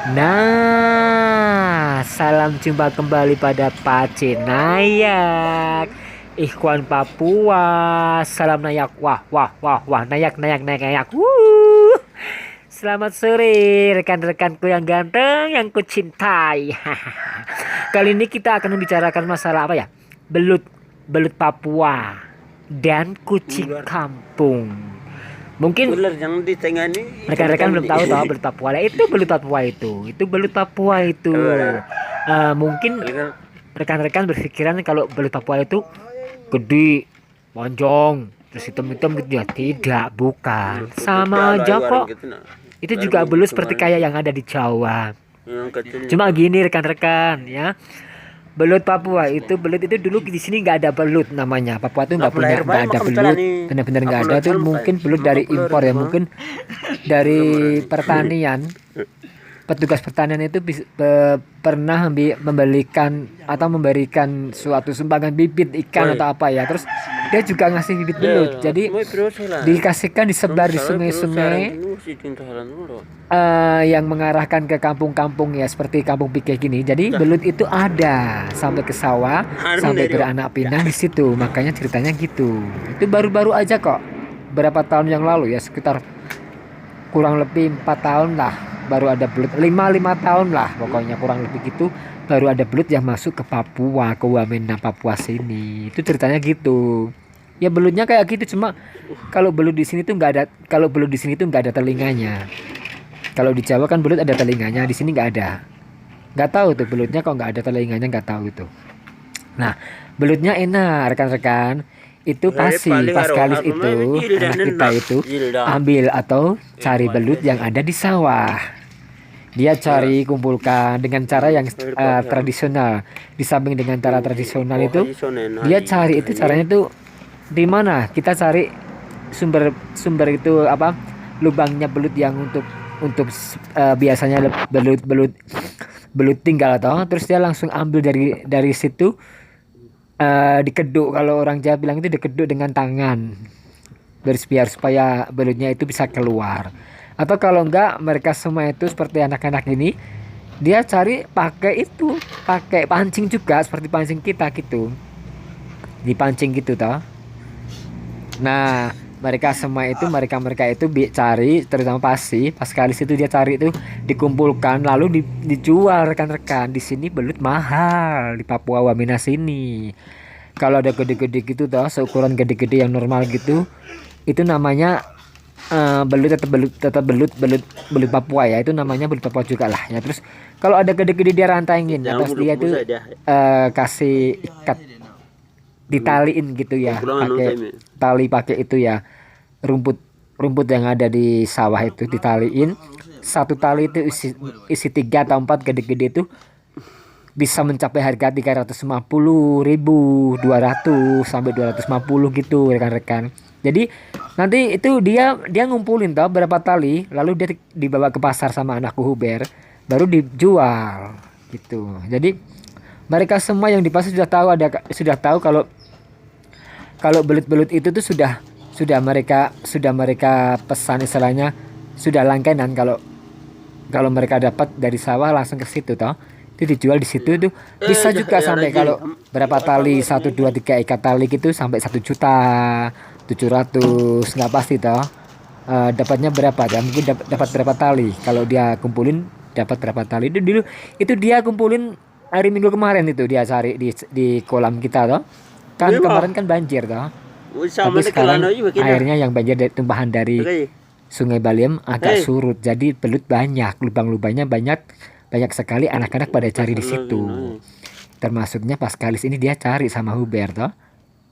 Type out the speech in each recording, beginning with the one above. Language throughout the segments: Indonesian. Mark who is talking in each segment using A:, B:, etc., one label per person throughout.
A: Nah, salam jumpa kembali pada Pace Nayak, Ikhwan Papua. Salam Nayak. Wah, wah, wah, wah. Nayak, nayak, nayak, nayak. Selamat sore rekan-rekanku yang ganteng, yang kucintai. Kali ini kita akan membicarakan masalah apa ya? Belut, belut Papua dan kucing
B: Ular,
A: kampung. Mungkin
B: ular yang di tengah ini ikan
A: rekan-rekan belum
B: ini.
A: tahu toh belut Papua. Lah, itu belut Papua itu belut Papua itu. Mungkin
B: Ikan
A: rekan-rekan berpikiran kalau belut Papua itu gede, monjong, terus hitam-hitam gitu ya. Tidak, bukan. Sama aja kok.
B: gitu, nah.
A: Itu
B: Baru
A: juga belut seperti
B: kemarin
A: kayak yang ada di Jawa.
B: yang kecil.
A: Cuma gini rekan-rekan ya. Belut Papua itu belut itu dulu di sini nggak ada belut namanya. Papua tuh nggak punya, nggak ada belut. Benar-benar nggak ada tuh, mungkin belut dari impor ya, mungkin dari pertanian. Petugas pertanian itu pernah membelikan atau memberikan suatu sumbangan bibit ikan atau apa ya, terus dia juga ngasih bibit belut, jadi dikasihkan disebar di sungai-sungai yang mengarahkan ke kampung-kampung ya, seperti kampung Pikeh gini. Jadi belut itu ada sampai ke sawah, sampai beranak pinak di situ. Makanya ceritanya gitu. Itu baru-baru aja kok, berapa tahun yang lalu ya, sekitar kurang lebih 4 tahun lah baru ada belut, 5 tahun lah pokoknya, kurang lebih gitu, baru ada belut yang masuk ke Papua, ke Wamena Papua sini. Itu ceritanya gitu ya, belutnya kayak gitu. Cuma kalau belut di sini tuh nggak ada, kalau belut di sini tuh nggak ada telinganya. Kalau di Jawa kan belut ada telinganya, di sini nggak ada. Nggak tahu tuh belutnya kok nggak ada telinganya, nggak tahu itu. Nah, belutnya enak rekan-rekan. Itu pasti pas kalis itu anak kita itu ambil atau cari belut yang ada di sawah. Dia cari, kumpulkan dengan cara yang tradisional. Di samping dengan cara tradisional itu, dia cari itu caranya itu di mana? Kita cari sumber itu apa? Lubangnya belut yang biasanya belut tinggal toh. Terus dia langsung ambil dari situ, dikeduk. Kalau orang Jawa bilang itu dikeduk dengan tangan, biar supaya belutnya itu bisa keluar. Atau kalau enggak, mereka semua itu seperti anak-anak ini, dia cari pakai pancing juga, seperti pancing kita gitu, dipancing gitu toh. Nah, mereka itu cari, terutama pas kali itu dia cari itu, dikumpulkan lalu dijual rekan-rekan. Di sini belut mahal di Papua Wamena sini. Kalau ada gede-gede gitu toh, seukuran gede-gede yang normal gitu, itu namanya belut Papua ya. Itu namanya belut Papua juga lah ya. Terus kalau ada gede-gede dia rantangin, atas dia itu kasih ikat, ditaliin gitu ya, pakai tali, pakai itu ya, rumput yang ada di sawah itu ditaliin. Satu tali itu isi 3 atau 4 gede-gede itu bisa mencapai harga 350.000, 200 sampai 250 gitu rekan-rekan. Jadi nanti itu dia ngumpulin tau berapa tali, lalu dia dibawa ke pasar sama anakku Huber, baru dijual gitu. Jadi mereka semua yang di pasar sudah tahu kalau belut-belut itu tuh sudah mereka pesan, istilahnya sudah langganan. Kalau mereka dapat dari sawah langsung ke situ toh, itu dijual di situ tuh. Bisa juga sampai, kalau berapa tali, 1, 2, 3 ikat tali gitu, sampai 1.700.000, nggak pasti toh. Dapatnya berapa ya, mungkin dapat berapa tali, kalau dia kumpulin dapat berapa tali. Itu dulu itu dia kumpulin hari Minggu kemarin, itu dia cari di kolam kita toh. Kan kemarin kan banjir toh. Tapi sekarang airnya yang banjir tumpahan dari Sungai Baliem agak surut. Jadi belut banyak, lubang-lubangnya banyak sekali. Anak-anak pada cari di situ. Termasuknya pas kalis ini dia cari sama Huber toh.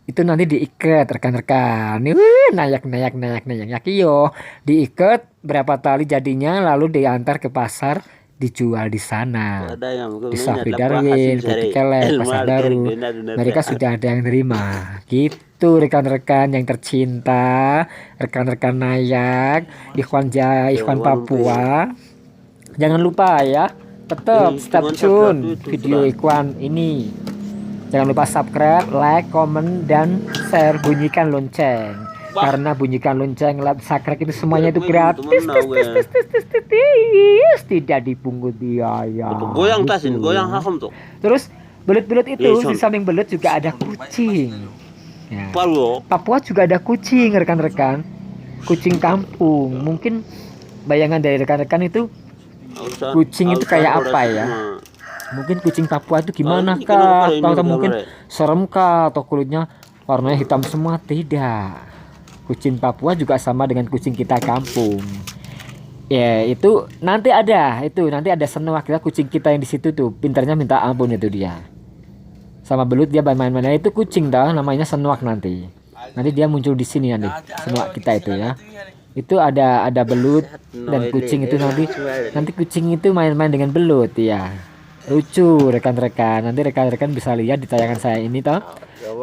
A: Itu nanti diikat rekan-rekan. Nayak yo. Diikat berapa tali jadinya, lalu diantar ke pasar, dijual di sana. Di Safri Darwin, Putih Kelek, Pasar Baru. Mereka sudah ada yang terima. Gitu rekan-rekan yang tercinta, rekan-rekan Nayak, Ikhwan Papua. Jangan lupa ya, tetap stay tune video Ikhwan ini. Jangan lupa subscribe, like, komen, dan share, bunyikan lonceng. karena bunyikan lonceng, sakrek itu semuanya itu gratis. Tidak dipungut biaya.
B: Goyang
A: Gitu.
B: tasin, goyang hakom tuh.
A: Terus belut-belut itu
B: Jason.
A: di samping belut juga ada kucing. Ya.
B: Palu.
A: Papua juga ada kucing, rekan-rekan. Kucing kampung. Mungkin bayangan dari rekan-rekan itu kucing itu kayak apa ya? Mungkin kucing Papua itu gimana kah? Atau mungkin serem kah? Atau kulitnya warnanya hitam semua? Tidak. Kucing Papua juga sama dengan kucing kita kampung. Ya itu nanti ada senewak kita, kucing kita yang di situ tuh pintarnya minta ampun itu dia. Sama belut dia main-main itu kucing dah, namanya senewak nanti. Nanti dia muncul di sini nanti senewak kita itu ya. Itu ada belut dan kucing itu nanti kucing itu main-main dengan belut ya. Lucu rekan-rekan. Nanti rekan-rekan bisa lihat di tayangan saya ini toh.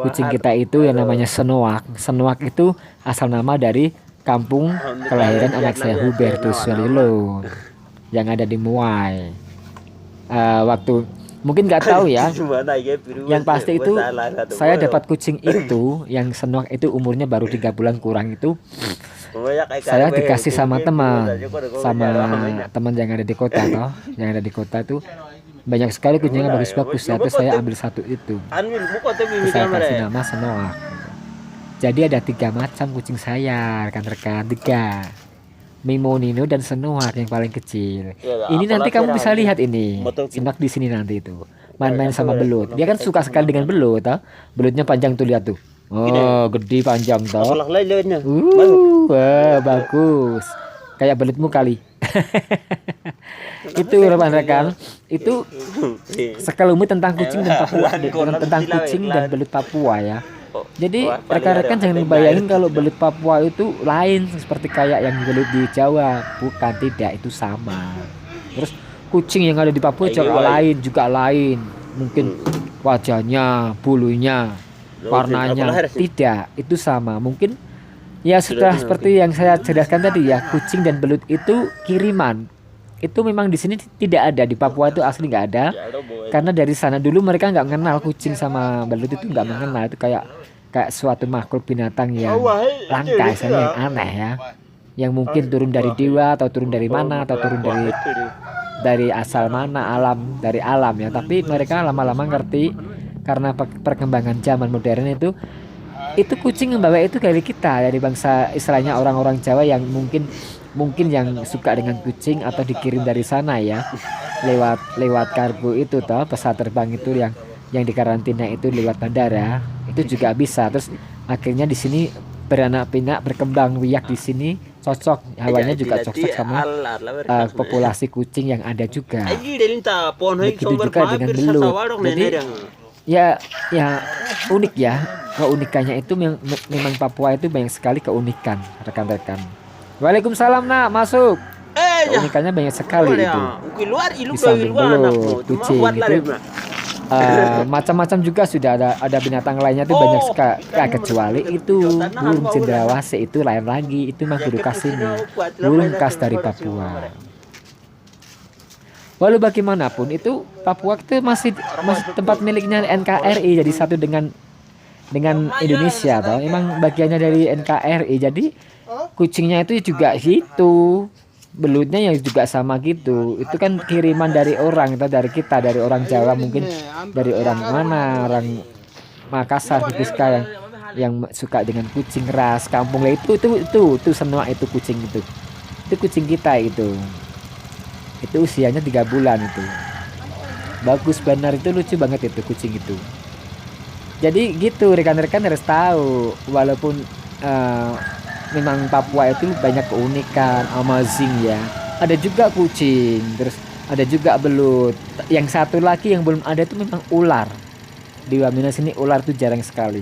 A: Kucing kita itu yang namanya senewak. Senewak itu asal nama dari kampung kelahiran anak saya Hubertus Walilo yang ada di Muai. Waktu mungkin nggak tahu ya. Yang pasti itu saya dapat kucing itu yang senewak itu umurnya baru 3 bulan kurang itu. Saya dikasih sama teman yang ada di kota toh, yang ada di kota tuh banyak sekali kucingnya bagus-bagus ya. Terus saya ambil satu itu. Terus saya kasih nama senewak. Jadi ada 3 macam kucing saya, rekan-rekan, 3. Mimonino dan senewak yang paling kecil. Ini nanti kamu bisa lihat ini, simak di sini nanti itu. Main-main sama belut. Dia kan suka sekali dengan belut, toh. Belutnya panjang tuh lihat tuh. Oh, gede panjang toh. Wah, bagus. Kayak belutmu kali. Itu rekan-rekan, itu sekelumit tentang kucing dan Papua, tentang kucing dan belut Papua ya. Jadi rekan-rekan jangan bayangin kalau belut Papua itu lain seperti kayak yang belut di Jawa, bukan, tidak, itu sama. Terus kucing yang ada di Papua juga lain, mungkin wajahnya, bulunya, warnanya, tidak, itu sama. Mungkin ya sudah seperti yang saya jelaskan tadi ya, kucing dan belut itu kiriman. Itu memang di sini tidak ada, di Papua itu asli nggak ada, karena dari sana dulu mereka nggak mengenal kucing sama belut itu, nggak mengenal, itu kayak suatu makhluk binatang yang langka, yang aneh ya, yang mungkin turun dari dewa atau turun dari mana, atau turun dari asal mana, dari alam ya. Tapi mereka lama-lama ngerti karena perkembangan zaman modern itu kucing membawa itu dari kita, dari bangsa istilahnya orang-orang Jawa yang mungkin yang suka dengan kucing atau dikirim dari sana ya, lewat kargo itu toh, pesawat terbang itu yang dikarantina itu lewat bandara itu juga bisa. Terus akhirnya di sini beranak pinak, berkembang biak di sini, cocok, hawanya juga cocok sama populasi kucing yang ada juga. Begitu juga dengan belut. Jadi ya unik ya, keunikannya itu memang Papua itu banyak sekali keunikan rekan-rekan. Waalaikumsalam nak, masuk. Keunikannya banyak sekali itu. Di samping belut, kucing itu macam-macam juga sudah ada binatang lainnya tuh banyak sekali. Kecuali itu burung cendrawasih itu lain lagi, itu mah kudu khas ini, burung khas dari Papua. Walau bagaimanapun itu Papua itu masih tempat miliknya NKRI, jadi satu dengan Indonesia toh. Emang bagiannya dari NKRI, jadi kucingnya itu juga gitu, belutnya yang juga sama gitu. Itu kan kiriman dari orang, itu dari kita, dari orang Jawa, mungkin dari orang mana, orang Makassar, Giska yang suka dengan kucing ras kampung lah. Itu semua itu kucing itu kucing kita itu usianya 3 bulan itu. Bagus benar, itu lucu banget itu kucing itu. Jadi gitu rekan-rekan harus tahu, walaupun memang Papua itu banyak keunikan, amazing ya. Ada juga kucing, terus ada juga belut. Yang satu lagi yang belum ada itu memang ular. Di Wamena sini ular itu jarang sekali.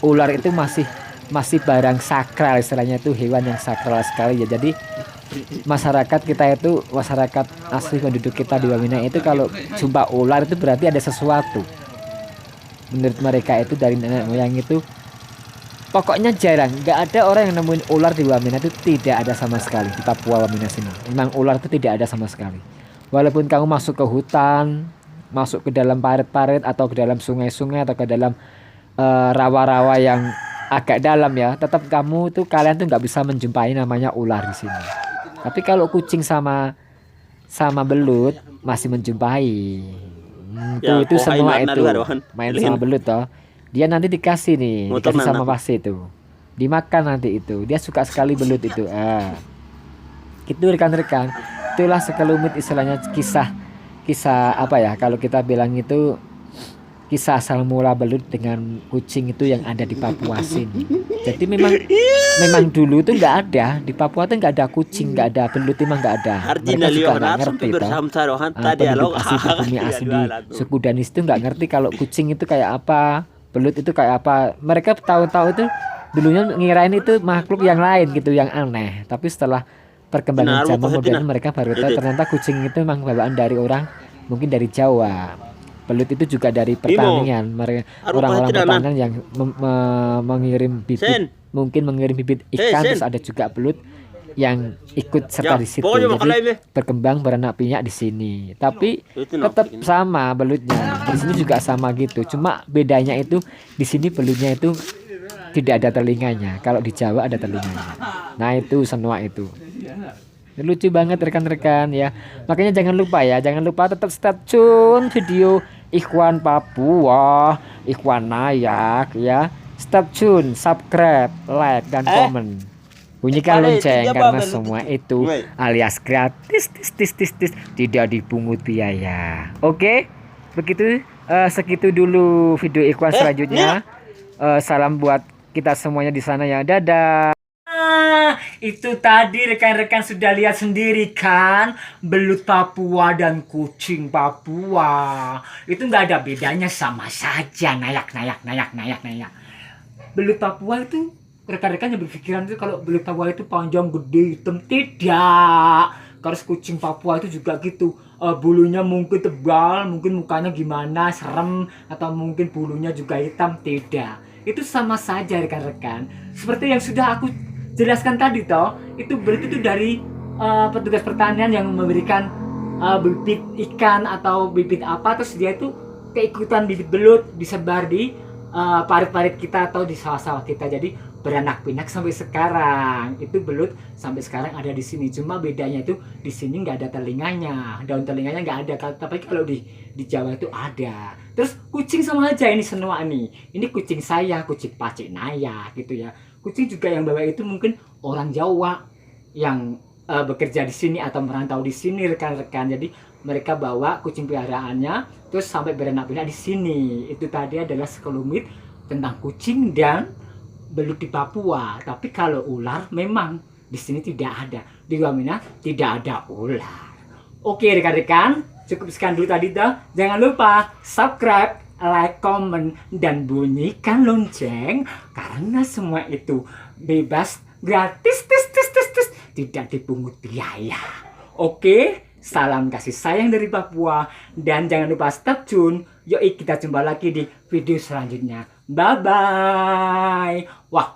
A: Ular itu masih barang sakral, istilahnya itu hewan yang sakral sekali ya. Jadi masyarakat kita itu, masyarakat asli penduduk kita di Wamena itu kalau jumpa ular itu berarti ada sesuatu. Menurut mereka itu dari nenek moyang itu pokoknya jarang, nggak ada orang yang nemuin ular di Wamena, itu tidak ada sama sekali di Papua Wamena sini. Memang ular itu tidak ada sama sekali. Walaupun kamu masuk ke hutan, masuk ke dalam parit-parit atau ke dalam sungai-sungai atau ke dalam rawa-rawa yang agak dalam ya. Tetap kalian tuh nggak bisa menjumpai namanya ular di sini. Tapi kalau kucing sama belut masih menjumpai.
B: Ya,
A: Itu
B: kok hai
A: semua
B: warna
A: itu
B: luar, Wan.
A: main
B: Lihin.
A: sama belut toh. Dia nanti dikasih nih,
B: Motor
A: dikasih sama
B: mana?
A: pasti itu. Dimakan nanti itu. Dia suka sekali belut itu. Itu rekan-rekan. Itulah sekelumit istilahnya kisah apa ya? Kalau kita bilang itu kisah asal mula belut dengan kucing itu yang ada di Papua sini. Jadi memang dulu tuh nggak ada di Papua tuh nggak ada kucing, nggak ada belut, memang nggak ada.
B: Arjina
A: Mereka juga
B: Leo
A: nggak
B: Narsum
A: ngerti toh.
B: bersamsarohan tadi
A: Penduduk
B: alok.
A: asli pribumi asli suku Danis itu nggak ngerti kalau kucing itu kayak apa, belut itu kayak apa. Mereka tahu-tahu itu dulunya ngirain itu makhluk yang lain gitu, yang aneh. Tapi setelah perkembangan
B: Benar,
A: zaman
B: Bapak
A: modern
B: Hetina.
A: mereka baru tahu
B: Itu.
A: ternyata kucing itu memang bawaan dari orang, mungkin dari Jawa. Belut itu juga dari pertanian. Mereka
B: Aru
A: orang-orang
B: Hetina, Nan.
A: pertanian yang mengirim bibit,
B: Sen.
A: mungkin mengirim bibit
B: Sen.
A: ikan, terus ada juga belut yang ikut serta
B: Ya,
A: di situ.
B: pokoknya makan
A: Jadi
B: lagi.
A: berkembang beranak pinak di sini. Tapi
B: Itu no,
A: tetap
B: begini.
A: sama belutnya. Di sini juga sama gitu. Cuma bedanya itu di sini belutnya itu tidak ada telinganya. Kalau di Jawa ada telinganya. Nah, itu semua itu. Lucu banget rekan-rekan ya. Makanya jangan lupa tetap stay tune video Ikhwan Papua, Ikhwan Nayak ya. Stay tune, subscribe, like dan komen. Bunyikan lonceng karena semua itu alias gratis, tidak dipungut biaya. Oke, begitu segitu dulu video Ikhwan selanjutnya. Salam buat kita semuanya di sana ya. Dadah. Itu tadi rekan-rekan sudah lihat sendiri kan, belut Papua dan kucing Papua itu nggak ada bedanya, sama saja nayak. Belut Papua itu rekan-rekan yang berpikiran itu kalau belut Papua itu panjang gede hitam, tidak. Kalau kucing Papua itu juga gitu, bulunya mungkin tebal, mungkin mukanya gimana serem, atau mungkin bulunya juga hitam, tidak. Itu sama saja rekan-rekan, seperti yang sudah aku jelaskan tadi toh. Itu belut itu dari petugas pertanian yang memberikan bibit ikan atau bibit apa, terus dia itu keikutan bibit belut disebar di parit-parit kita atau di sawah-sawah kita, jadi beranak pinak sampai sekarang. Itu belut sampai sekarang ada di sini. Cuma bedanya itu di sini nggak ada telinganya, daun telinganya nggak ada. Tapi kalau di Jawa itu ada. Terus kucing sama aja ini semua nih. Ini kucing saya, kucing Pacik Naya gitu ya. Kucing juga yang bawa itu mungkin orang Jawa yang bekerja di sini atau merantau di sini rekan-rekan. Jadi mereka bawa kucing peliharaannya terus sampai beranak pinak di sini. Itu tadi adalah sekelumit tentang kucing dan belut di Papua. Tapi kalau ular memang di sini tidak ada. Di Wamena tidak ada ular. Oke rekan-rekan, cukup sekian dulu tadi toh. Jangan lupa subscribe, like, komen, dan bunyikan lonceng karena semua itu bebas, gratis, tidak dipungut biaya. Oke, salam kasih sayang dari Papua dan jangan lupa stay tune. Yuk kita jumpa lagi di video selanjutnya. Bye bye. Wah.